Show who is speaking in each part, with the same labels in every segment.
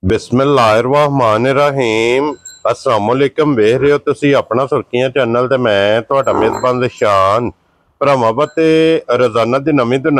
Speaker 1: बिस्मिल्लाहिर्रहमानिर्रहीम अस्सलाम वालेकुम। वेख रहे हो तुसी अपना सुर्खियां चैनल ते मैं तुहाडा मेजबान शान भरावां ते रोजाना दी नवीं तो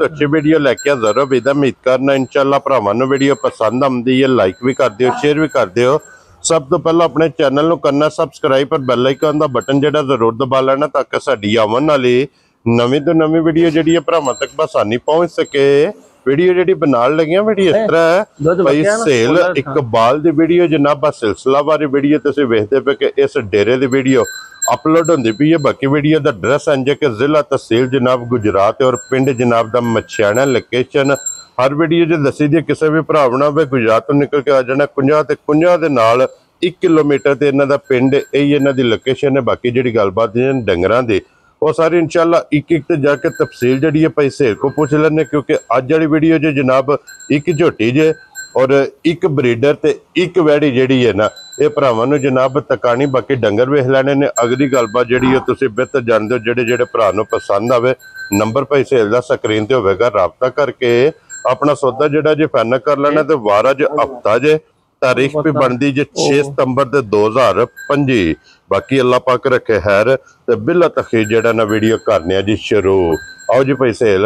Speaker 1: अच्छी वीडियो लैके हाज़र हो। उम्मीद करना इंशाअल्लाह भरावां नूं वीडियो पसंद आउंदी है, लाइक भी कर दिओ, शेयर भी कर दिओ। सब तो पहला अपने चैनल नूं करना सबसक्राइब पर बैल आइकन दा बटन जेड़ा जरूर दबा लेना ताकि साडी आवन वाली नवीं तो वीडियो जिहड़ी भरावां तक बसानी पहुंच सके। वीडियो जी बनाने लगियां वीडियो इस तरह है भाई सेल इकबाल दी वीडियो जनाब सिलसिलावार वीडियो तुसीं वेखदे पे कि इस डेरे दी वीडियो अपलोड होंदी पई है। बाकी वीडियो दा एड्रैस इंज कि जिला तहसील जनाब गुजरात और पिंड जनाब दा मछियाणा लोकेशन हर वीडियो जो दसी दी किसी भी भरा बना वे गुजरात तो निकल के आ जाना कुंजा दे नाल 1 किलोमीटर ते इन्हां दा पिंड यही इन्हां दी लोकेशन है। बाकी जिहड़ी गलबात डंगरां दी वो सारी इंशाअल्लाह एक एक जाके तफसील जी है भाई सेल को पूछ लेने, क्योंकि अज वाली वीडियो जो जनाब एक झोटी जे और एक ब्रीडर ते एक वैड़ी जी है ना ये भरावां जनाब तकानी। बाकी डंगर वेख लैने ने। अगली गलबात जी है तुसीं बेहतर जानते हो। जेडे भरा नूं पसंद आवे नंबर भाई सेल का स्क्रीन ते होवेगा, राबता करके अपना सौदा जोड़ा जे फाइनल कर लेना। तो वारा जो हफ्ता जे तारीख भी बनती जे 6 सितंबर 2025। बाकी अल्लाह पाक रखे खैर ते बिला तखीर जेड़ा ना वीडियो करने जी शुरू। आओ जी भाई सेल,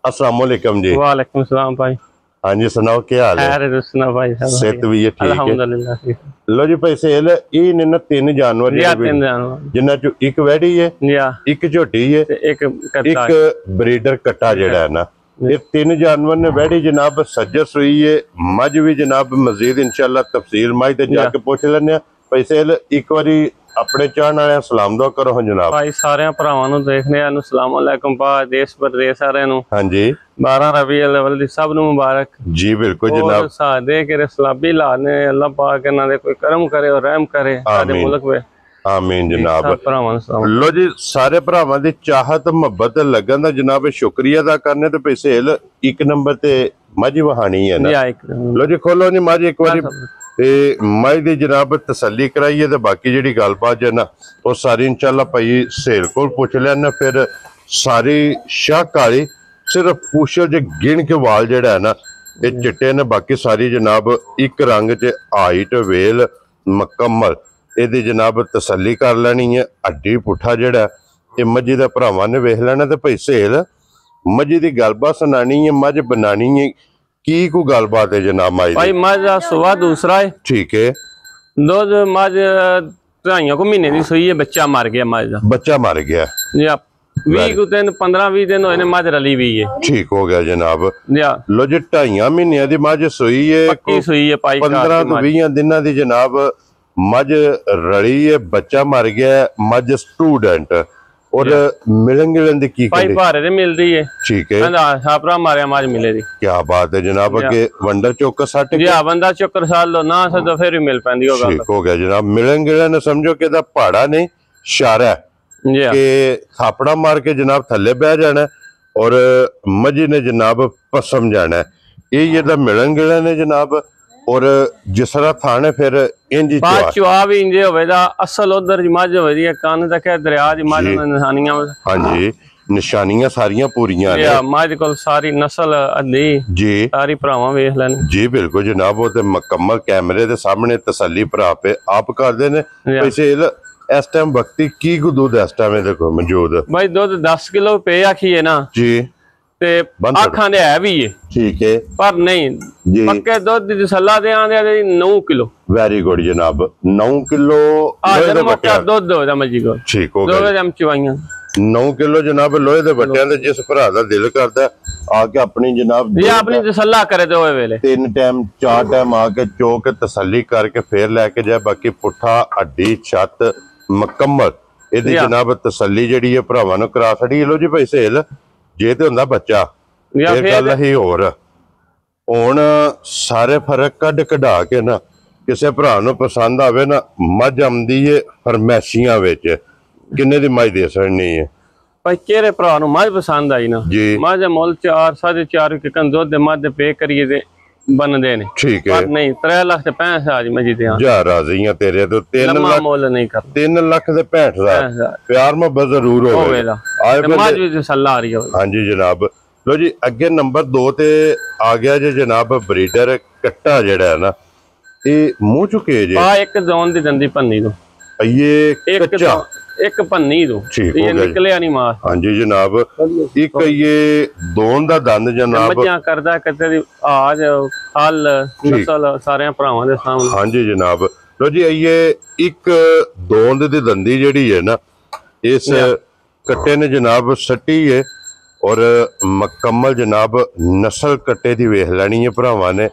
Speaker 1: अस्सलाम वालेकुम जी।
Speaker 2: वालेकुम सलाम भाई।
Speaker 1: हाँ जी सुनाओ क्या हाल है?
Speaker 2: भाई
Speaker 1: सेहत भी है? ठीक है
Speaker 2: अल्हम्दुलिल्लाह।
Speaker 1: लो जी भाई सेल ये ने ना 3 जानवर जिन्हां चो एक वैड़ी है, एक झोटी है, एक ब्रीडर कट्टा जेड़ा है ना। ये 3 जानवर ने वैड़ी जनाब सजस हुई है। मझ भी जनाब मजीद इंशाअल्लाह तफसील मझ ते जाके पूछ लेने। भाई सेल एक बारी अपने चाहने वाले सलाम दुआ करो। हाँ जनाब
Speaker 2: भाई सारे भरावां नूं देखने वालों सलाम अलैकुम पा देश परदेश सारे नूं।
Speaker 1: हाँ जी
Speaker 2: 12 रबी अव्वल दी सब नूं मुबारक जी। बिल्कुल जनाब सादे के सलाबी लाने अल्लाह पाक इन्हां दे कोई करम करे और रहम करे साडे मुल्क पे। आमीन जनाब।
Speaker 1: लो जी सारे भरावां दी चाहत मुहब्बत लगन दा जनाब शुक्रिया अदा करने। तो भाई सेल एक नंबर ते मझ वहानी है ना। लो जी खोलो नी मझ एक बारी मझ दी जनाब तसल्ली कराइए। तो बाकी जी गलबात है ना वो सारी इंशाअल्लाह भाई सेल को पूछ लेना। फिर सारी शाह काली सिर्फ पूछो जो गिन के वाल जेड़ा है ना ये चिट्टे ने। बाकी सारी जनाब एक रंग च हाइट वेल मुकम्मल यदि जनाब तसल्ली कर लेनी है। हड्डी पुठा जेड़ा ये मझी का भरावां ने वेख लेना। तो भाई सेल मझी की गलबात सुनानी है, मझ बनानी है की को गलबात है जनाब?
Speaker 2: भाई मझ सुबह दूसरा है।
Speaker 1: ठीक है।
Speaker 2: दूध मझ 2.5 महीने की सुई है, बच्चा मर गया मझ का।
Speaker 1: बच्चा मर गया
Speaker 2: 15-20 दिन होए ने मझ रली भी है। ठीक
Speaker 1: हो गया जनाब। लो जी 2.5 महीने की मझ सुई है, 15 तो 20 दिन की जनाब मझ रली है, बच्चा मर गया। मझ स्टूडेंट और मिलन गिलन दी की
Speaker 2: भाई भारे दे मिल रही है। ठीक है छापरा मारे मझ मिले दी।
Speaker 1: क्या बात है जनाब। के वंडर चौकर सट
Speaker 2: जी हां वंडर चौकर साल लो ना सदो फिर भी मिल पैंदी होगा।
Speaker 1: ठीक हो गया जनाब। मिलन गिलन समझो कि दा पहाड़ा नहीं इशारा है कि थापड़ा मार के जनाब थल्ले बह जाना और मझी ने जनाब पसम जाना है। ये दा मिलन गिलन है जनाब। और जिस तरह थाने फिर इंज
Speaker 2: चुआ भी इंजे होवेदा असल उधर मझ होवेदी कान तक दरिया दी मझ निशानियां। हां जी
Speaker 1: निशानियां सारियां पूरियां ने।
Speaker 2: मझ कोल सारी नस्ल अद्धी जी सारी भरावां वेख लैन
Speaker 1: जी। बिल्कुल जनाब वो ते मुकम्मल कैमरे दे सामने तसल्ली भरा पे आप कर दे ने। वैसे इस टाइम वक्ती की को दूध इस टाइम देखो मौजूद
Speaker 2: भाई दूध 10 किलो पे आखिए ना जी ते आखां दे है भी है। ठीक है पर नहीं पक्के दूध दी तसल्ला दे आंदे 9 किलो। वेरी गुड जनाब 9 किलो दूध होदा मजी को। ठीक हो गया दो चवाइयां
Speaker 1: 9 किलो जनाब लोहे दे बट्टियां दे। जिस भरा दा दिल करदा आके अपनी जनाब
Speaker 2: ये अपनी तसल्ला करे दो वेले
Speaker 1: 3 टाइम 4 टाइम आके चो के तसल्ली करके फिर लेके जाए। बाकी पुठा हड्डी छत मुकम्मल यदि जनाब तसल्ली जी है भरावां नूं करा छड़ी। लो जी भाई सेल जे तो हुंदा बच्चा फिर गल ही होर हुण सारे फर्क कढ कढा के ना किसी भरा नूं पसंद आवे ना मझ आउंदी है फरमैशियां विच किन्ने दी मझ दे सकनी है?
Speaker 2: भाई केरे भरा नूं मझ पसंद आई ना जी मझ मुल 4-4.5 किलो दूध दे मझ पे करिए ते बनदे ने। ठीक है नहीं 3,65,000 मजी दे जा
Speaker 1: राजियां तेरे तो 3 लाख
Speaker 2: मोल नहीं कर
Speaker 1: 3 लाख दे 65,000 प्यार मोहब्बत जरूर होवेगा।
Speaker 2: मज भी तसल्ला आ रही है।
Speaker 1: हां जी जनाब लो जी अगे नंबर 2 ते आ गया जी जनाब ब्रीडर कट्टा जेड़ा है ना, ये मूंह चुके जी
Speaker 2: एक जोन दी दंदी पन्नी तो
Speaker 1: ये कच्चा
Speaker 2: एक पन्नी तो ये निकलिया नहीं मार।
Speaker 1: हाँ जी जनाब, एक ये दोन दा दंद जनाब
Speaker 2: मज्जा करदा कते दी आज हल नस्ल सारे भरावां दे सामने।
Speaker 1: हाँ जी जनाब, लो जी ये एक दोंद दी दंदी जेड़ी है ना, इस कट्टे ने जनाब सट्टी है और मुकम्मल जनाब नस्ल कट्टे दी वेख लैनी है भरावां ने।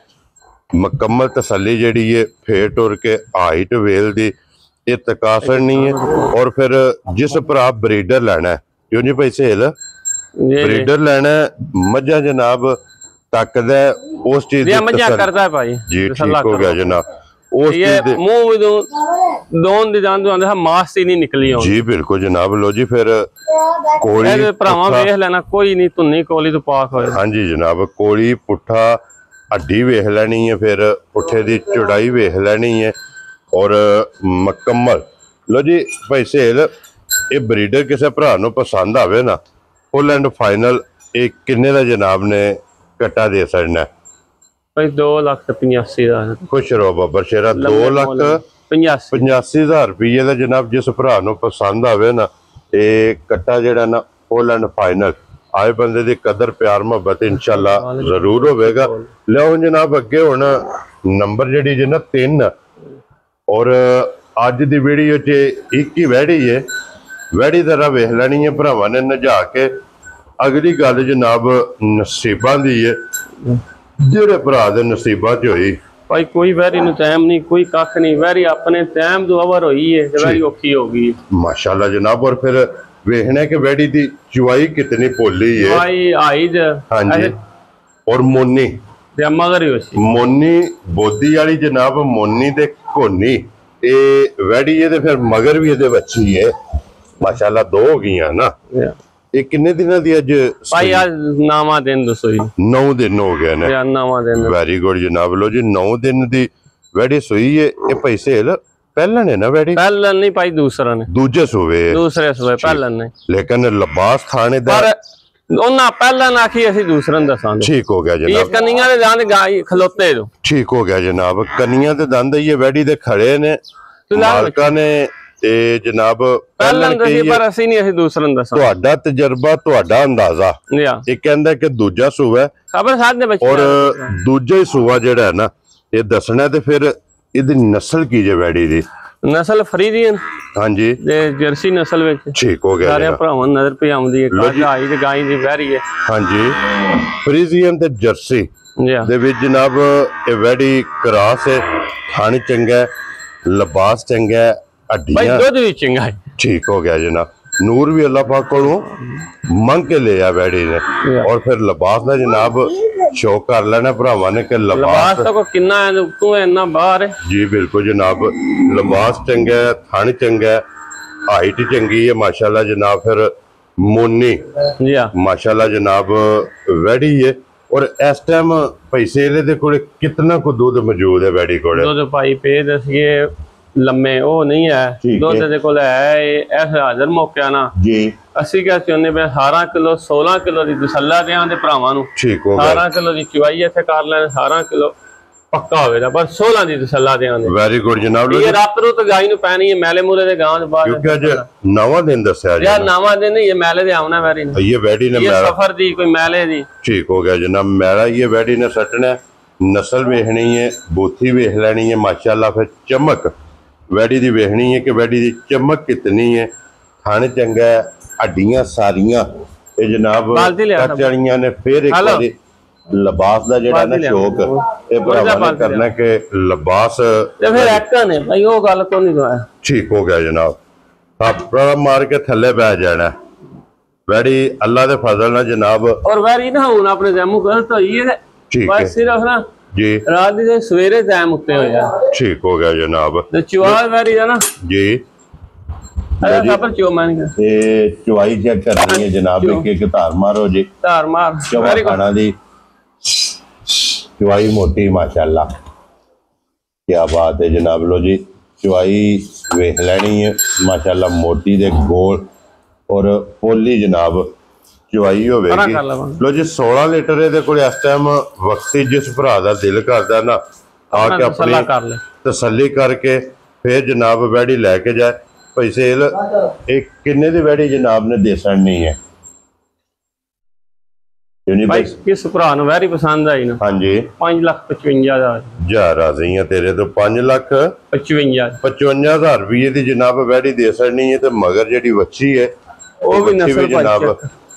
Speaker 1: मुकम्मल तसल्ली जेड़ी है फेर टुर के हाइट वेल दी ये तकासर नहीं है। और फिर जिस भरा ब्रीडर लेना है, क्यों जी भाई सेल ब्रीडर लेना है, मज्जा जनाब तकदा उस चीज दी
Speaker 2: मज्जा करदा है भाई
Speaker 1: जी, ठीक हो गया जनाब।
Speaker 2: ये मुंह भी दोन दी जान आंदे मास ही नहीं निकली
Speaker 1: जी बिल्कुल जनाब। लो जी फिर कोली
Speaker 2: भरावां वेख लेना, कोई नहीं धुन्नी कोली तो पाक होए।
Speaker 1: हाँ जी जनाब, कोली पुट्ठा हड्डी वेख लेनी है, फिर पुट्ठे दी चौड़ाई वेख लेनी है और मुकम्मल। लो जी भाई सेल ये ब्रीडर किसी भरा नूं पसंद आवे ना, फुल एंड फाइनल एक किन्ने दा जनाब ने कट्टा दे सकना है?
Speaker 2: 2,85,000।
Speaker 1: खुश रहो बाबर शेरा, 2,85,000 रुपये का जनाब जिस भरा नूं पसंद आवे ना, ये कट्टा जेड़ा ना फुल एंड फाइनल आए बंदे दी कदर प्यार मोहब्बत इंशाल्लाह जरूर होवेगा। लो जनाब अगे हुण नंबर जेड़ी जी ना 3 और अज दी वीडियो च एक ही वैड़ी है, वैड़ी तरह वेख लैनी है भरावां ने नजा के। अगली गल जनाब नसीबां दी है, जेड़े भरा दे नसीबां च होई
Speaker 2: भाई कोई वैरी नु टाइम नहीं, कोई कख नहीं, वैरी अपने टाइम तो ओवर होई है, वैरी औखी होगी
Speaker 1: माशाल्लाह जनाब। और फिर वेखने के वैड़ी दी चुवाई कितनी पोली है
Speaker 2: भाई आइज।
Speaker 1: हाँ जी, और मोनी
Speaker 2: मगर
Speaker 1: मोनी बोदी वाली जनाब, मोनी दे कोनी ये वैड़ी है, फिर मगर भी ये बच्ची है माशाल्लाह, 2 हो गई ना। ये किन्ने दिनों दी अज
Speaker 2: भाई आज 9वां दिन दसोई
Speaker 1: 9 दिन हो गए ने,
Speaker 2: 9वां दिन।
Speaker 1: वेरी गुड जनाब। लो जी 9 दिन दी वैड़ी सोई है। ये भाई सेल पहला ने ना वैड़ी?
Speaker 2: पहला नहीं भाई, दूसरा ने,
Speaker 1: दूजे सूबे,
Speaker 2: दूसरे सूबे पहला ने,
Speaker 1: लेकिन लिबास थाने दा
Speaker 2: ਉਹਨਾਂ ਪਹਿਲਾਂ ਨਾ ਆਖੀ ਅਸੀਂ ਦੂਸਰੇ ਨੂੰ ਦੱਸਾਂਗੇ।
Speaker 1: ठीक हो गया जनाब,
Speaker 2: ਇਹ ਕੰਨੀਆਂ ਦੇ ਦੰਦ ਗਾਈ ਖਲੋਤੇ ਜੋ
Speaker 1: ठीक हो गया जनाब। कनिया ते दंद ये वैड़ी दे खड़े ने मालका ने ते जनाब
Speaker 2: ਪਹਿਲਾਂ ਦੱਸੀ ਪਰ ਅਸੀਂ ਨਹੀਂ, ਅਸੀਂ ਦੂਸਰੇ ਨੂੰ ਦੱਸਾਂਗੇ।
Speaker 1: ਤੁਹਾਡਾ ਤਜਰਬਾ, ਤੁਹਾਡਾ ਅੰਦਾਜ਼ਾ ਇਹ ਕਹਿੰਦਾ ਕਿ ਦੂਜਾ ਸੂਆ
Speaker 2: ਖਬਰ ਸਾਧ ਦੇ ਬੱਚੇ
Speaker 1: ਔਰ ਦੂਜਾ ਹੀ ਸੂਆ ਜਿਹੜਾ ਹੈ ਨਾ ਇਹ ਦੱਸਣਾ, ਤੇ ਫਿਰ ਇਹਦੀ ਨਸਲ ਕੀ ਜੇ ਵੈੜੀ ਦੀ?
Speaker 2: ਨਸਲ ਫਰੀਦੀਨ
Speaker 1: हाँ जी,
Speaker 2: जर्सी नस्ल में
Speaker 1: ठीक हो गया
Speaker 2: सारे भरावां नजर पे आउंदी है। गाई ते गाई दी वैरी है।
Speaker 1: हाँ जी, फ्रीजियन ते जर्सी दे विच जनाब ये वैड़ी क्रॉस है, खाने चंगा है, लिबास चंगा है, हड्डियां
Speaker 2: दुध भी चंगा है।
Speaker 1: ठीक हो गया जनाब। नूर भी अल्लाह पाक कोलों मंग के ले आ वैड़ी ने। और फिर लिबास दा जनाब शो कर लेना भरावां ने कि
Speaker 2: लिबास तो किन्ना है, तू इन्ना बाहर है
Speaker 1: जी बिल्कुल जनाब। लिबास चंगा है, थन चंगा है, हाइट चंगी है माशाल्लाह जनाब। फिर मोनी माशाल्लाह जनाब वैड़ी है। और इस टाइम पैसे दे कोले कितना को दूध मौजूद है वैड़ी कोले?
Speaker 2: दूध भाई पे दसिए लम्मे ओ नहीं है, दूध दे कोल है ऐसे हाजिर मौके ना जी। ਅਸੀਂ ਕਿਹਾ ਚਾਹੁੰਦੇ ਪਏ 18 ਕਿਲੋ 16 ਕਿਲੋ ਦੀ ਤਸੱਲਾ ਦਿਆਂ ਦੇ ਭਰਾਵਾਂ ਨੂੰ।
Speaker 1: ਠੀਕ ਹੋ ਗਿਆ।
Speaker 2: 18 ਕਿਲੋ ਦੀ ਚੁਆਈ ਇੱਥੇ ਕਰ ਲੈਣ, 18 ਕਿਲੋ ਪੱਕਾ ਹੋਵੇਗਾ, ਪਰ 16 ਦੀ ਤਸੱਲਾ ਦਿਆਂ ਦੇ। ਵੈਰੀ ਗੁੱਡ ਜਨਾਬ। ਇਹ ਰਾਤ ਨੂੰ ਤਾਂ ਗਾਈ ਨੂੰ ਪੈਣੀ ਹੈ ਮੈਲੇ ਮੂਲੇ ਦੇ ਗਾਂ ਦੇ ਬਾਅਦ,
Speaker 1: ਕਿਉਂਕਿ ਅੱਜ 9ਵਾਂ ਦਿਨ ਦੱਸਿਆ ਜੀ।
Speaker 2: ਯਾਰ 9ਵਾਂ ਦਿਨ ਇਹ ਮੈਲੇ ਦੇ ਆਉਣਾ ਵੈਰੀ ਨੇ,
Speaker 1: ਇਹ ਵੈੜੀ ਨੇ
Speaker 2: ਮੈਲਾ ਸਫਰ ਦੀ ਕੋਈ ਮੈਲੇ ਦੀ।
Speaker 1: ਠੀਕ ਹੋ ਗਿਆ ਜਨਾਬ। ਮੈਲਾ ਇਹ ਵੈੜੀ ਨੇ ਸੱਟਣਾ, ਨਸਲ ਵੇਖਣੀ ਹੈ, ਬੋਥੀ ਵੇਖ ਲੈਣੀ ਹੈ ਮਾਸ਼ਾਅੱਲਾ। ਫਿਰ ਚਮਕ वैड़ी दी वेखनी है कि वैड़ी दी चमक कितनी है, खाने चंगा है, हड्डियां सारियां ये जनाब कच्चड़ियां ने। फिर एक बारी लिबास दा जेड़ा ना शौक ये भरावां ने करना कि लिबास ते फिर एक्का ने भाई ओ गल को नहीं होया। ठीक हो गया जनाब। थप्पड़ मार के थल्ले बैठ जाना वैड़ी अल्लाह दे फजल नाल जनाब। और
Speaker 2: वैड़ी ना हुन अपने जम्मू कर तो ये बस सिर्फ ना
Speaker 1: जी
Speaker 2: रात दे सवेरे टाइम उत्ते होया।
Speaker 1: ठीक हो गया जनाब।
Speaker 2: ते चुआल वैरी है ना जी,
Speaker 1: ये चुवाई चेक करनी है जनाब। एक धार मारो जी, धार मार खाना दी चुवाई मोटी माशाल्लाह, क्या बात है जनाब। लो जी चुवाई वेख लैनी है माशाल्लाह, मोटी दे गोल और पोली जनाब। ਚਵਾਈ ਹੋਵੇਗੀ। ਲੋ ਜੀ 16 ਲੀਟਰ ਇਹਦੇ ਕੋਲ ਇਸ ਟਾਈਮ ਵਕਤੀ ਜਿਸ ਭਰਾ ਦਾ ਦਿਲ ਕਰਦਾ ਨਾ ਆ ਕੇ ਆਪਣੀ ਤਸੱਲੀ ਕਰਕੇ ਫਿਰ ਜਨਾਬ ਵੈੜੀ ਲੈ ਕੇ ਜਾਏ। ਭਾਈ ਸੇਲ ਇਹ ਕਿੰਨੇ ਦੀ ਵੈੜੀ ਜਨਾਬ ਨੇ ਦੇਸਣ ਨਹੀਂ ਹੈ
Speaker 2: ਭਾਈ ਕਿਸ ਭਰਾ ਨੂੰ ਵੈਰੀ ਪਸੰਦ ਆਈ ਨਾ
Speaker 1: ਹਾਂਜੀ
Speaker 2: 5,55,000
Speaker 1: ਜਾ ਰਾਜ਼ੀ ਆ ਤੇਰੇ ਤੋਂ
Speaker 2: 5,55,000
Speaker 1: ਰੁਪਏ ਦੀ ਜਨਾਬ ਵੈੜੀ ਦੇਸਣ ਨਹੀਂ ਹੈ। ਤੇ ਮਗਰ ਜਿਹੜੀ ਵੱਛੀ ਹੈ
Speaker 2: ਉਹ ਵੀ ਨਸਲ
Speaker 1: ਜਨਾਬ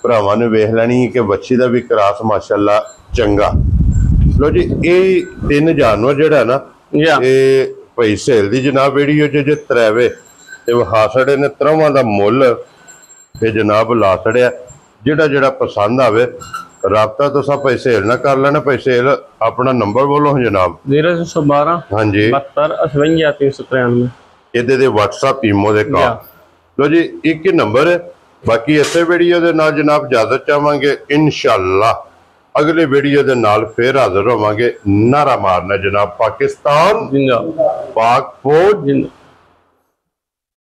Speaker 1: ਭਰਾਵਾਂ ਨੇ ਵੇਖ ਲੈਣੀ ਹੈ ਕਿ ਵੱਛੀ ਦਾ ਵੀ ਕਰਾਸ ਮਾਸ਼ਾਅੱਲਾ ਚੰਗਾ। ਲੋ ਜੀ ਇਹ ਤਿੰਨ ਜਾਨਵਰ ਜਿਹੜਾ ਨਾ ਇਹ ਭਾਈ ਸੇਲ ਦੀ ਜਨਾਬ ਵੀਡੀਓ ਜੇ ਤਰੇਵੇ ਤੇ ਹਾਸੜੇ ਨੇ ਤਰਵਾਂ ਦਾ ਮੁੱਲ ਤੇ ਜਨਾਬ ਲਾ ਛੜਿਆ। ਜਿਹੜਾ ਪਸੰਦ ਆਵੇ ਰਾਬਤਾ ਤੁਸੀਂ ਭਾਈ ਸੇਲ ਨਾ ਕਰ ਲੈਣਾ। ਭਾਈ ਸੇਲ ਆਪਣਾ ਨੰਬਰ ਬੋਲੋ ਜਨਾਬ।
Speaker 2: 0112
Speaker 1: ਹਾਂਜੀ
Speaker 2: 72
Speaker 1: ਇਹਦੇ ਦੇ WhatsApp ਈਮੋ ਦੇ ਕਾਲ। ਲੋ ਜੀ ਇੱਕ ਹੀ ਨੰਬਰ ਹੈ। ਬਾਕੀ ਇਸੇ ਵੀਡੀਓ ਦੇ ਨਾਲ ਜਨਾਬ ਇਜਾਜ਼ਤ ਚਾਹਾਂਗੇ। ਇਨਸ਼ਾਅੱਲਾ ਅਗਲੇ ਵੀਡੀਓ ਦੇ ਨਾਲ ਫੇਰ ਹਾਜ਼ਰ ਹੋਵਾਂਗੇ। ਨਾਰਾ ਮਾਰਨਾ ਜਨਾਬ ਪਾਕਿਸਤਾਨ ਜਿੰਦਾਬਾਦ, ਪਾਕ ਫੌਜ ਜਿੰਦਾਬਾਦ।